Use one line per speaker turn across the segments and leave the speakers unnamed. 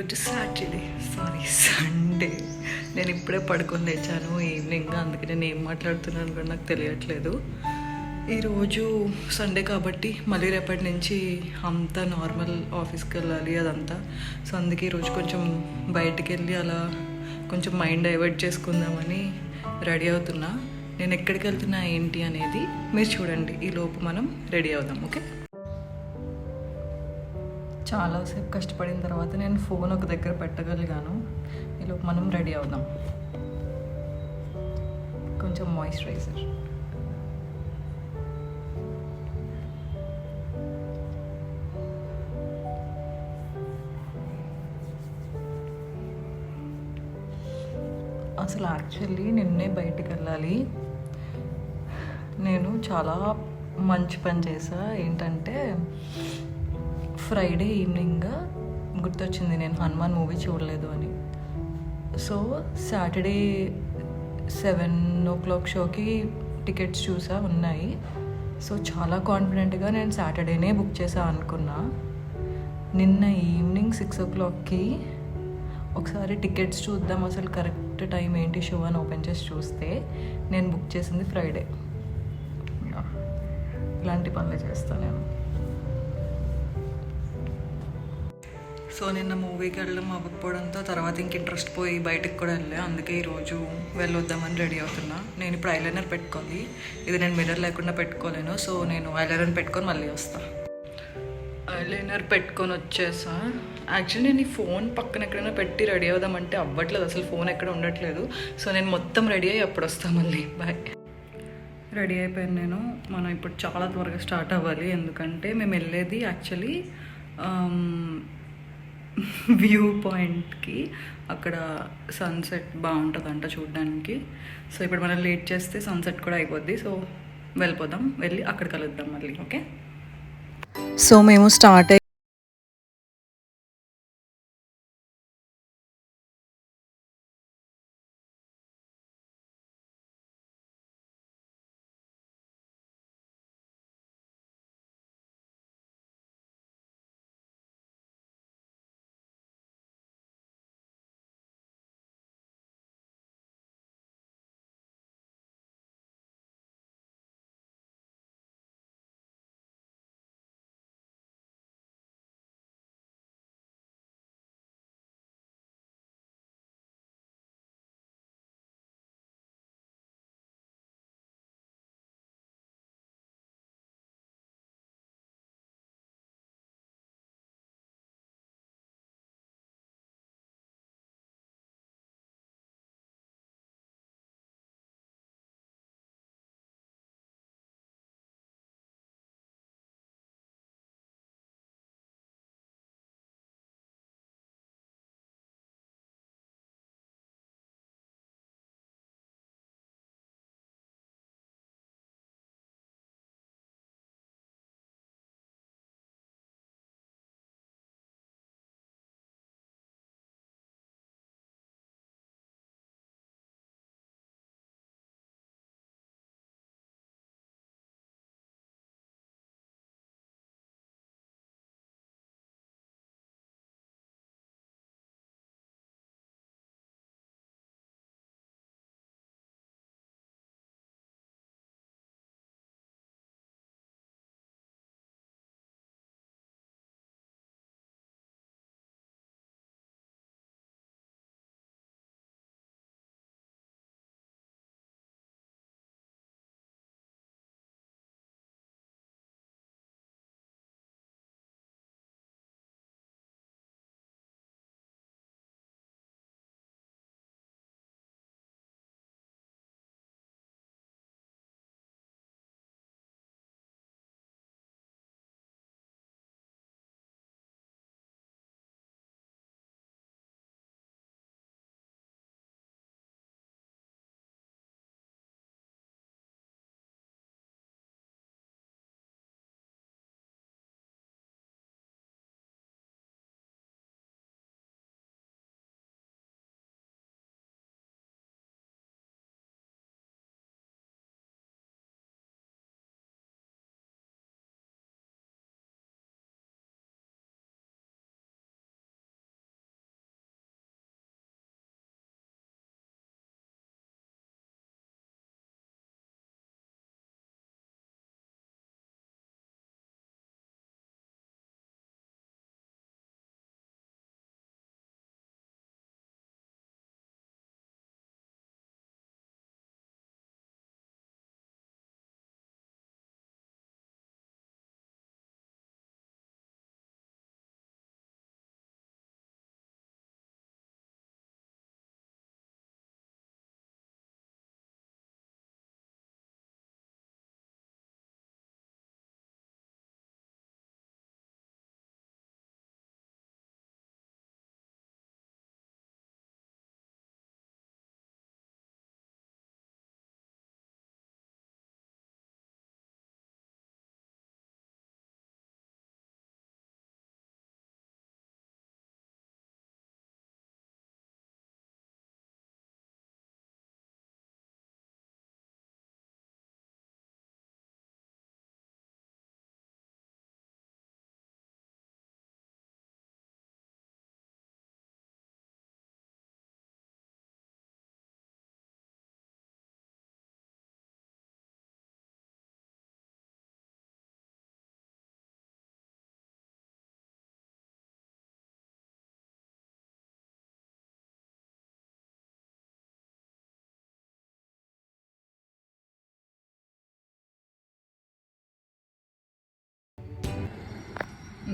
ఈరోజు Saturday, sorry Sunday. నేను ఇప్పుడే పడుకొని తెచ్చాను ఈవినింగ్, అందుకే నేను ఏం మాట్లాడుతున్నాను కూడా నాకు తెలియట్లేదు. ఈరోజు సండే కాబట్టి మళ్ళీ రేపటి నుంచి అంతా నార్మల్ ఆఫీస్కి వెళ్ళాలి అదంతా. సో అందుకే ఈరోజు కొంచెం బయటికి వెళ్ళి అలా కొంచెం మైండ్ డైవర్ట్ చేసుకుందామని రెడీ అవుతున్నా. నేను ఎక్కడికి వెళ్తున్నా ఏంటి అనేది మీరు చూడండి, ఈలోపు మనం రెడీ అవుదాం. ఓకే, చాలాసేపు కష్టపడిన తర్వాత నేను ఫోన్ ఒక దగ్గర పెట్టగలిగాను. ఈలోపు మనం రెడీ అవుదాం. కొంచెం మాయిశ్చరైజర్. అసలు యాక్చువల్లీ నిన్నే బయటికి వెళ్ళాలి. నేను చాలా మంచి పని చేసా. ఏంటంటే ఫ్రైడే ఈవినింగ్ గుర్తొచ్చింది నేను హనుమాన్ మూవీ చూడలేదు అని. సో సాటర్డే 7 o'clock షోకి టికెట్స్ చూసా, ఉన్నాయి. సో చాలా కాన్ఫిడెంట్గా నేను సాటర్డేనే బుక్ చేసా అనుకున్నా. నిన్న ఈవినింగ్ 6 o'clockకి ఒకసారి టికెట్స్ చూద్దాం అసలు కరెక్ట్ టైం ఏంటి షో అని ఓపెన్ చేసి చూస్తే నేను బుక్ చేసింది ఫ్రైడే. ఇలాంటి పనులు చేస్తాను నేను. సో నిన్న మూవీకి వెళ్ళడం అవ్వకపోవడంతో తర్వాత ఇంక ఇంట్రెస్ట్ పోయి బయటకు కూడా వెళ్ళా. అందుకే ఈరోజు వెళ్ళొద్దామని రెడీ అవుతున్నా. నేను ఇప్పుడు ఐలైనర్ పెట్టుకోవాలి. ఇది నేను మిర్రర్ లేకుండా పెట్టుకోలేను. సో నేను ఐలైనర్ పెట్టుకొని మళ్ళీ వస్తా. ఐలైనర్ పెట్టుకొని వచ్చేసా. యాక్చువల్లీ నేను ఈ ఫోన్ పక్కన ఎక్కడైనా పెట్టి రెడీ అవుదామంటే అవ్వట్లేదు, అసలు ఫోన్ ఎక్కడ ఉండట్లేదు. సో నేను మొత్తం రెడీ అయ్యి అప్పుడు వస్తాను మళ్ళీ. బాయ్. రెడీ అయిపోయాను నేను. మనం ఇప్పుడు చాలా త్వరగా స్టార్ట్ అవ్వాలి, ఎందుకంటే మేము వెళ్ళేది యాక్చువల్లీ వ్యూ పాయింట్కి. అక్కడ సన్సెట్ బాగుంటుందంట చూడడానికి. సో ఇప్పుడు మనం లేట్ చేస్తే సన్సెట్ కూడా అయిపోద్ది. సో వెళ్ళిపోదాం, వెళ్ళి అక్కడ కలుద్దాం మళ్ళీ. ఓకే, సో మేము స్టార్ట్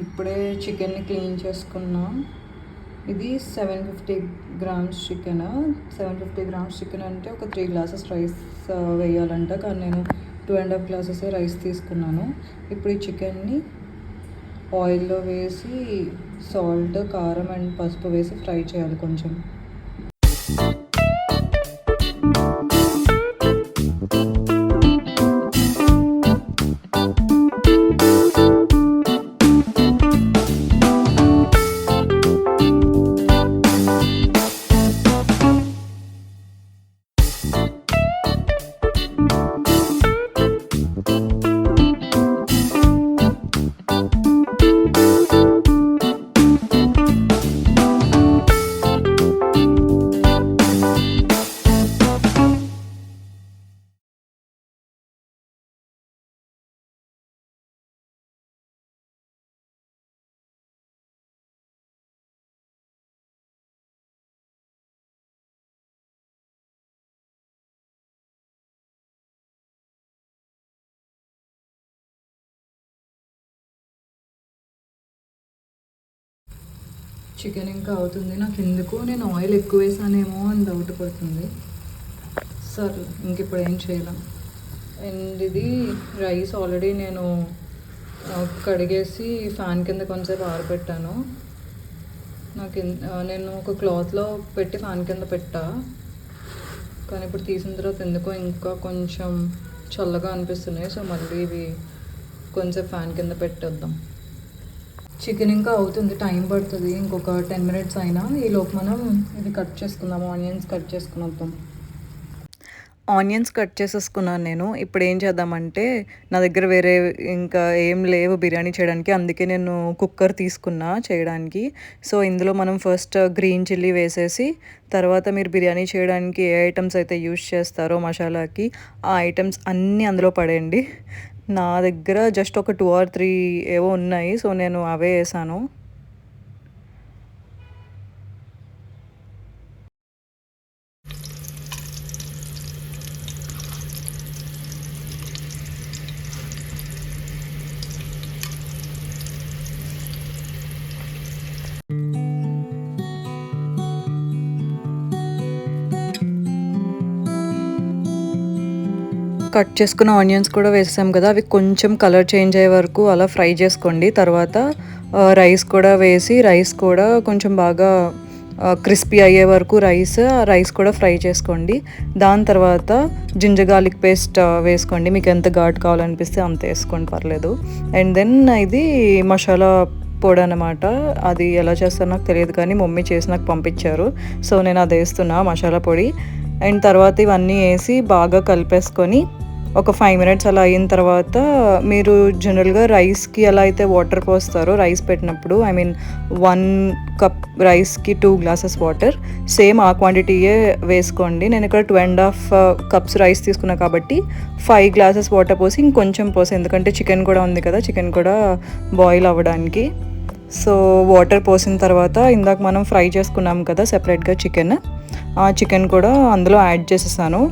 ఇప్పుడే చికెన్ని క్లీన్ చేసుకున్నా. ఇది 750 గ్రామ్స్ చికెన్. 750 గ్రామ్స్ చికెన్ అంటే ఒక 3 గ్లాసెస్ రైస్ వేయాలంట, కానీ నేను 2.5 గ్లాసెస్ రైస్ తీసుకున్నాను. ఇప్పుడు ఈ చికెన్ని ఆయిల్లో వేసి సాల్ట్, కారం అండ్ పసుపు వేసి ఫ్రై చేయాలి కొంచెం. చికెన్ ఇంకా అవుతుంది. నాకు ఎందుకు నేను ఆయిల్ ఎక్కువ వేసానేమో అని డౌట్ పడుతుంది. సరే ఇంక ఇప్పుడు ఏం చేయలేం. అండ్ ఇది రైస్ ఆల్రెడీ నేను కడిగేసి ఫ్యాన్ కింద కొంచెంసేపు ఆరబెట్టాను. నేను ఒక క్లాత్లో పెట్టి ఫ్యాన్ కింద పెట్టా, కానీ ఇప్పుడు తీసిన తర్వాత ఎందుకో ఇంకా కొంచెం చల్లగా అనిపిస్తున్నాయి. సో మళ్ళీ ఇవి కొంచెం ఫ్యాన్ కింద పెట్టేద్దాం. చికెన్ ఇంకా అవుతుంది, టైం పడుతుంది. ఇంకొక 10 minutes అయినా ఈలోపు మనం ఇది కట్ చేసుకుందాము. ఆనియన్స్ కట్ చేసుకుని వద్దాం. ఆనియన్స్ కట్ చేసేసుకున్నాను నేను. ఇప్పుడు ఏం చేద్దామంటే నా దగ్గర వేరే ఇంకా ఏం లేవు బిర్యానీ చేయడానికి, అందుకే నేను కుక్కర్ తీసుకున్నా చేయడానికి. సో ఇందులో మనం ఫస్ట్ గ్రీన్ చిల్లీ వేసేసి, తర్వాత మీరు బిర్యానీ చేయడానికి ఏ ఐటమ్స్ అయితే యూజ్ చేస్తారో మసాలాకి ఆ ఐటమ్స్ అన్నీ అందులో పడేయండి. నా దగ్గర జస్ట్ ఒక 2 or 3 ఏవో ఉన్నాయి, సో నేను అవే వేసాను. కట్ చేసుకున్న ఆనియన్స్ కూడా వేసాం కదా, అవి కొంచెం కలర్ చేంజ్ అయ్యే వరకు అలా ఫ్రై చేసుకోండి. తర్వాత రైస్ కూడా వేసి రైస్ కూడా కొంచెం బాగా క్రిస్పీ అయ్యే వరకు రైస్ కూడా ఫ్రై చేసుకోండి. దాని తర్వాత జింజర్ గార్లిక్ పేస్ట్ వేసుకోండి. మీకు ఎంత ఘాటు కావాలనిపిస్తే అంత వేసుకోండి, పర్లేదు. అండ్ దెన్ ఇది మసాలా పొడి అనమాట. అది ఎలా చేస్తారో నాకు తెలియదు, కానీ మమ్మీ చేసి నాకు పంపించారు. సో నేను అది వేస్తున్నా మసాలా పొడి. అండ్ తర్వాత ఇవన్నీ వేసి బాగా కలిపేసుకొని ఒక 5 minutes అలా అయిన తర్వాత మీరు జనరల్గా రైస్కి ఎలా అయితే వాటర్ పోస్తారో రైస్ పెట్టినప్పుడు, ఐ మీన్ 1 cup రైస్కి 2 glasses వాటర్, సేమ్ ఆ క్వాంటిటీయే వేసుకోండి. నేను ఇక్కడ 2.5 cups రైస్ తీసుకున్నా కాబట్టి 5 glasses వాటర్ పోసి ఇంకొంచెం పోసి, ఎందుకంటే చికెన్ కూడా ఉంది కదా, చికెన్ కూడా బాయిల్ అవ్వడానికి. సో వాటర్ పోసిన తర్వాత ఇందాక మనం ఫ్రై చేసుకున్నాం కదా సెపరేట్గా చికెన్, ఆ చికెన్ కూడా అందులో యాడ్ చేసేసాను.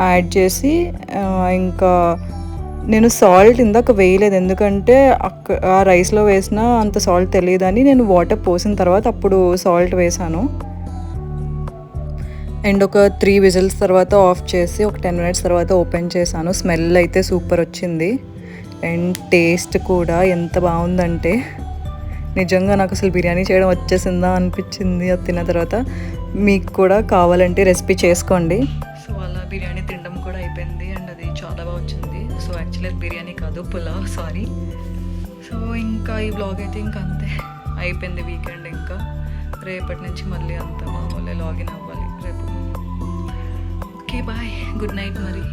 యాడ్ చేసి ఇంకా నేను సాల్ట్ ఇందాక వేయలేదు, ఎందుకంటే ఆ రైస్లో వేసిన అంత సాల్ట్ తెలియదని నేను వాటర్ పోసిన తర్వాత అప్పుడు సాల్ట్ వేసాను. అండ్ ఒక 3 whistles తర్వాత ఆఫ్ చేసి ఒక 10 minutes తర్వాత ఓపెన్ చేశాను. స్మెల్ అయితే సూపర్ వచ్చింది. అండ్ టేస్ట్ కూడా ఎంత బాగుందంటే నిజంగా నాకు అసలు బిర్యానీ చేయడం వచ్చేసిందా అనిపించింది అది తిన్న తర్వాత. మీకు కూడా కావాలంటే రెసిపీ చేసుకోండి. సో అలా బిర్యానీ తినడం కూడా అయిపోయింది అండ్ అది చాలా బాగా వచ్చింది. సో యాక్చువల్లీ అది బిర్యానీ కాదు, పులావ్, సారీ. సో ఇంకా ఈ వ్లాగ్ అయితే ఇంకా అంతే అయిపోయింది. వీకెండ్ ఇంకా రేపటి నుంచి మళ్ళీ అంతా మామూలుగా లాగిన్ అవ్వాలి రేపు. ఓకే బాయ్, గుడ్ నైట్ మరి.